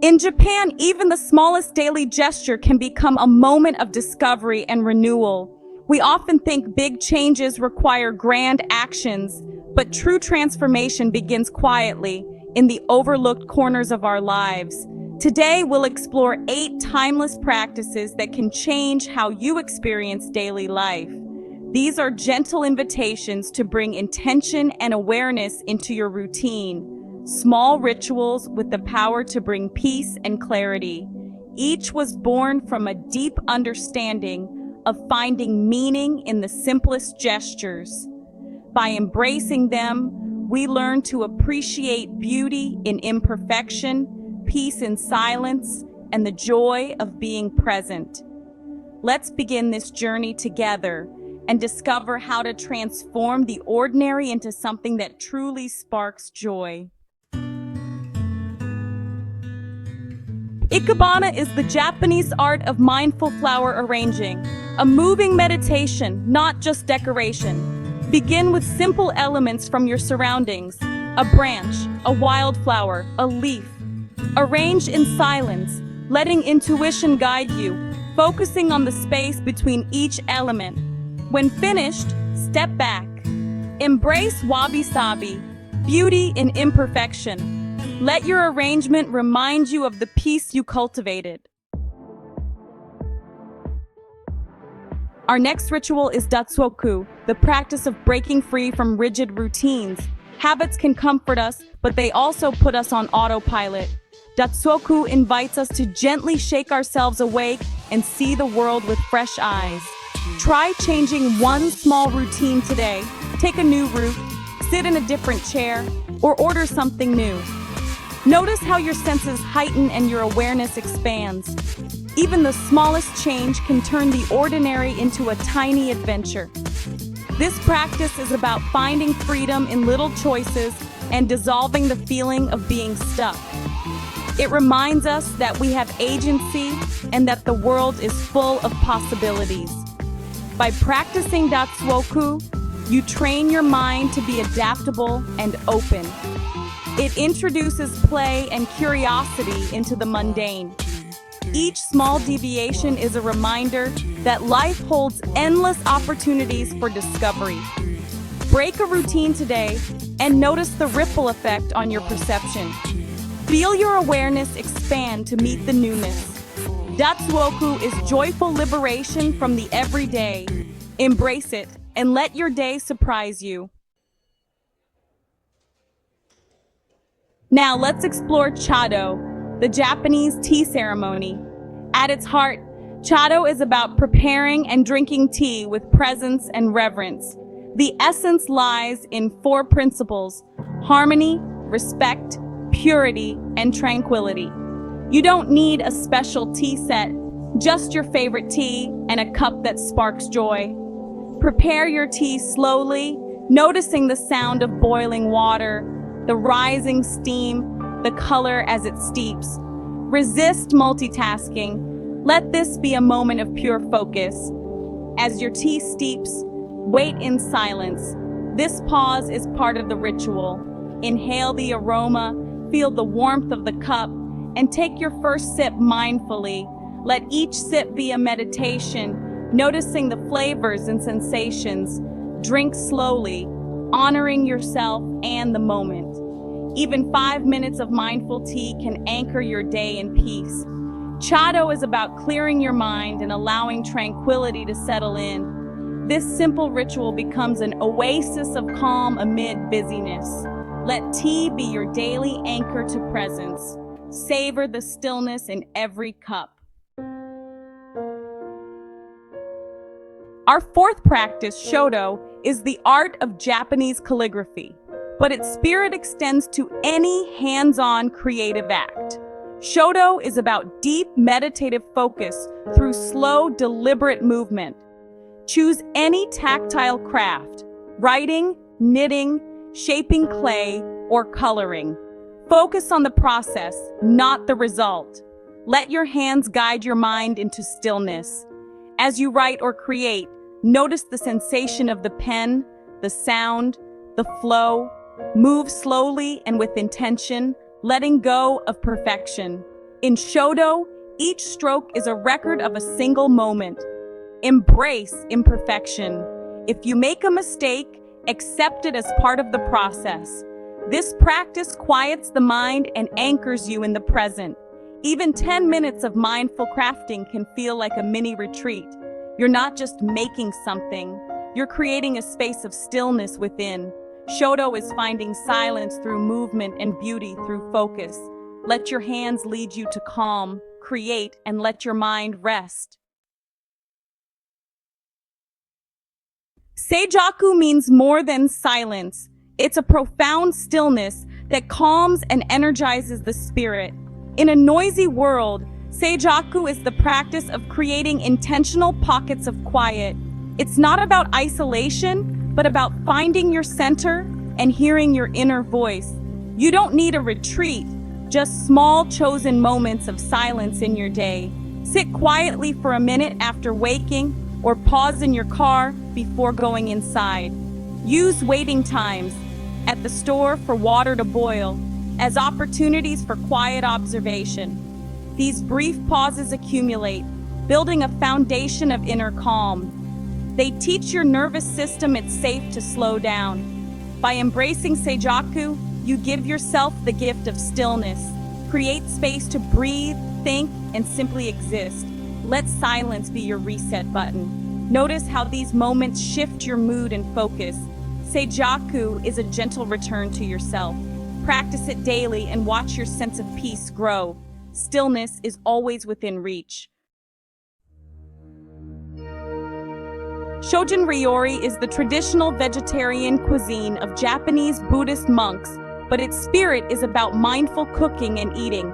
In Japan, even the smallest daily gesture can become a moment of discovery and renewal. We often think big changes require grand actions, but true transformation begins quietly in the overlooked corners of our lives. Today, we'll explore 8 timeless practices that can change how you experience daily life. These are gentle invitations to bring intention and awareness into your routine. Small rituals with the power to bring peace and clarity. Each was born from a deep understanding of finding meaning in the simplest gestures. By embracing them, we learn to appreciate beauty in imperfection, peace in silence, and the joy of being present. Let's begin this journey together and discover how to transform the ordinary into something that truly sparks joy. Ikebana is the Japanese art of mindful flower arranging, a moving meditation, not just decoration. Begin with simple elements from your surroundings: a branch, a wildflower, a leaf. Arrange in silence, letting intuition guide you, focusing on the space between each element. When finished, step back. Embrace wabi-sabi, beauty in imperfection. Let your arrangement remind you of the peace you cultivated. Our next ritual is datsuoku, the practice of breaking free from rigid routines. Habits can comfort us, but they also put us on autopilot. Datsuoku invites us to gently shake ourselves awake and see the world with fresh eyes. Try changing one small routine today. Take a new route, sit in a different chair, or order something new. Notice how your senses heighten and your awareness expands. Even the smallest change can turn the ordinary into a tiny adventure. This practice is about finding freedom in little choices and dissolving the feeling of being stuck. It reminds us that we have agency and that the world is full of possibilities. By practicing datsuoku, you train your mind to be adaptable and open. It introduces play and curiosity into the mundane. Each small deviation is a reminder that life holds endless opportunities for discovery. Break a routine today and notice the ripple effect on your perception. Feel your awareness expand to meet the newness. Datsuoku is joyful liberation from the everyday. Embrace it and let your day surprise you. Now let's explore chado, the Japanese tea ceremony. At its heart, chado is about preparing and drinking tea with presence and reverence. The essence lies in 4 principles: harmony, respect, purity, and tranquility. You don't need a special tea set, just your favorite tea and a cup that sparks joy. Prepare your tea slowly, noticing the sound of boiling water, the rising steam, the color as it steeps. Resist multitasking. Let this be a moment of pure focus. As your tea steeps, wait in silence. This pause is part of the ritual. Inhale the aroma, feel the warmth of the cup, and take your first sip mindfully. Let each sip be a meditation, noticing the flavors and sensations. Drink slowly, honoring yourself and the moment. Even 5 minutes of mindful tea can anchor your day in peace. Chado is about clearing your mind and allowing tranquility to settle in. This simple ritual becomes an oasis of calm amid busyness. Let tea be your daily anchor to presence. Savor the stillness in every cup. Our 4th practice, shodo, is the art of Japanese calligraphy, but its spirit extends to any hands-on creative act. Shodo is about deep meditative focus through slow, deliberate movement. Choose any tactile craft: writing, knitting, shaping clay, or coloring. Focus on the process, not the result. Let your hands guide your mind into stillness. As you write or create, notice the sensation of the pen, the sound, the flow. Move slowly and with intention, letting go of perfection. In Shodo, each stroke is a record of a single moment. Embrace imperfection. If you make a mistake, accept it as part of the process. This practice quiets the mind and anchors you in the present. Even 10 minutes of mindful crafting can feel like a mini retreat. You're not just making something, you're creating a space of stillness within. Shodo is finding silence through movement and beauty through focus. Let your hands lead you to calm, create, and let your mind rest. Seijaku means more than silence. It's a profound stillness that calms and energizes the spirit. In a noisy world, Seijaku is the practice of creating intentional pockets of quiet. It's not about isolation, but about finding your center and hearing your inner voice. You don't need a retreat, just small chosen moments of silence in your day. Sit quietly for a minute after waking, or pause in your car before going inside. Use waiting times at the store for water to boil as opportunities for quiet observation. These brief pauses accumulate, building a foundation of inner calm. They teach your nervous system it's safe to slow down. By embracing Seijaku, you give yourself the gift of stillness. Create space to breathe, think, and simply exist. Let silence be your reset button. Notice how these moments shift your mood and focus. Seijaku is a gentle return to yourself. Practice it daily and watch your sense of peace grow. Stillness is always within reach. Shojin Ryori is the traditional vegetarian cuisine of Japanese Buddhist monks, but its spirit is about mindful cooking and eating.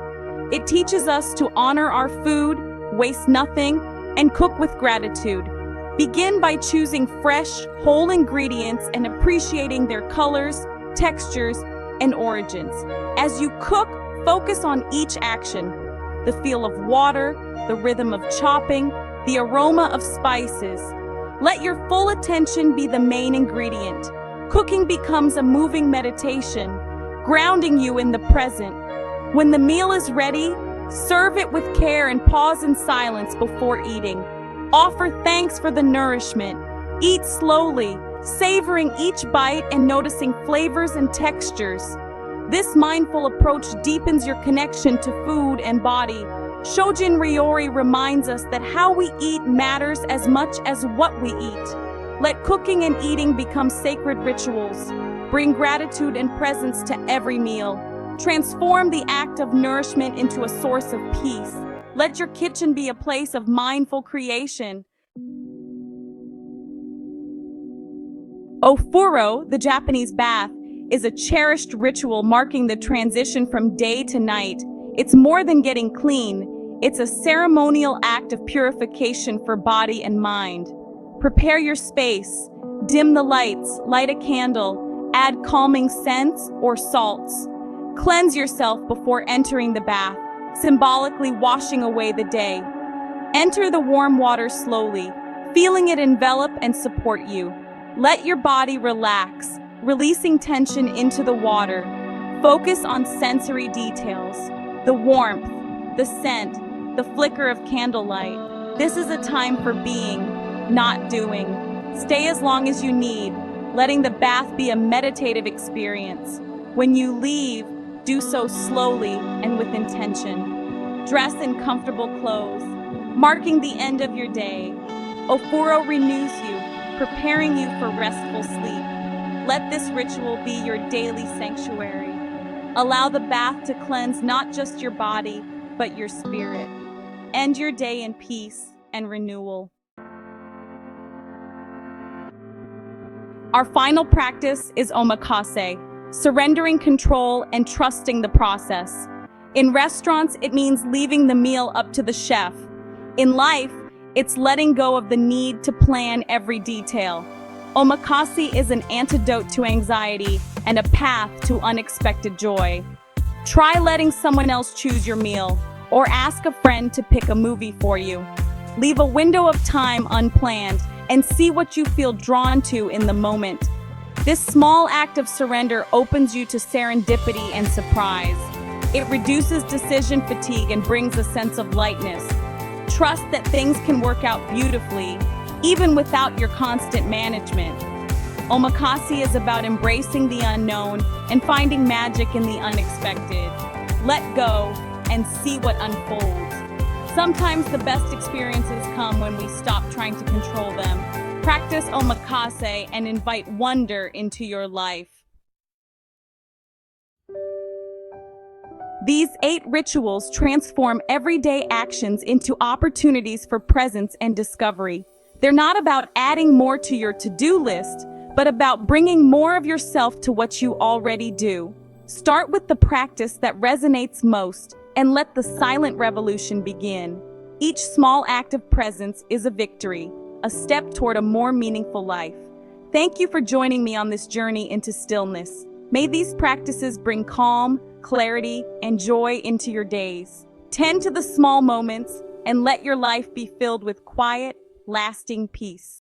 It teaches us to honor our food, waste nothing, and cook with gratitude. Begin by choosing fresh, whole ingredients and appreciating their colors, textures, and origins. As you cook, focus on each action: the feel of water, the rhythm of chopping, the aroma of spices. Let your full attention be the main ingredient. Cooking becomes a moving meditation, grounding you in the present. When the meal is ready, serve it with care and pause in silence before eating. Offer thanks for the nourishment. Eat slowly, savoring each bite and noticing flavors and textures. This mindful approach deepens your connection to food and body. Shojin Ryori reminds us that how we eat matters as much as what we eat. Let cooking and eating become sacred rituals. Bring gratitude and presence to every meal. Transform the act of nourishment into a source of peace. Let your kitchen be a place of mindful creation. Ofuro, the Japanese bath, is a cherished ritual marking the transition from day to night. It's more than getting clean. It's a ceremonial act of purification for body and mind. Prepare your space. Dim the lights, light a candle, add calming scents or salts. Cleanse yourself before entering the bath, symbolically washing away the day. Enter the warm water slowly, feeling it envelop and support you. Let your body relax, releasing tension into the water. Focus on sensory details: the warmth, the scent, the flicker of candlelight. This is a time for being, not doing. Stay as long as you need, letting the bath be a meditative experience. When you leave, do so slowly and with intention. Dress in comfortable clothes, marking the end of your day. Ofuro renews you, preparing you for restful sleep. Let this ritual be your daily sanctuary. Allow the bath to cleanse not just your body, but your spirit. End your day in peace and renewal. Our final practice is omakase, surrendering control and trusting the process. In restaurants, it means leaving the meal up to the chef. In life, it's letting go of the need to plan every detail. Omakase is an antidote to anxiety and a path to unexpected joy. Try letting someone else choose your meal, or ask a friend to pick a movie for you. Leave a window of time unplanned and see what you feel drawn to in the moment. This small act of surrender opens you to serendipity and surprise. It reduces decision fatigue and brings a sense of lightness. Trust that things can work out beautifully, even without your constant management. Omakase is about embracing the unknown and finding magic in the unexpected. Let go and see what unfolds. Sometimes the best experiences come when we stop trying to control them. Practice omakase and invite wonder into your life. These 8 rituals transform everyday actions into opportunities for presence and discovery. They're not about adding more to your to-do list, but about bringing more of yourself to what you already do. Start with the practice that resonates most and let the silent revolution begin. Each small act of presence is a victory, a step toward a more meaningful life. Thank you for joining me on this journey into stillness. May these practices bring calm, clarity, and joy into your days. Tend to the small moments and let your life be filled with quiet, lasting peace.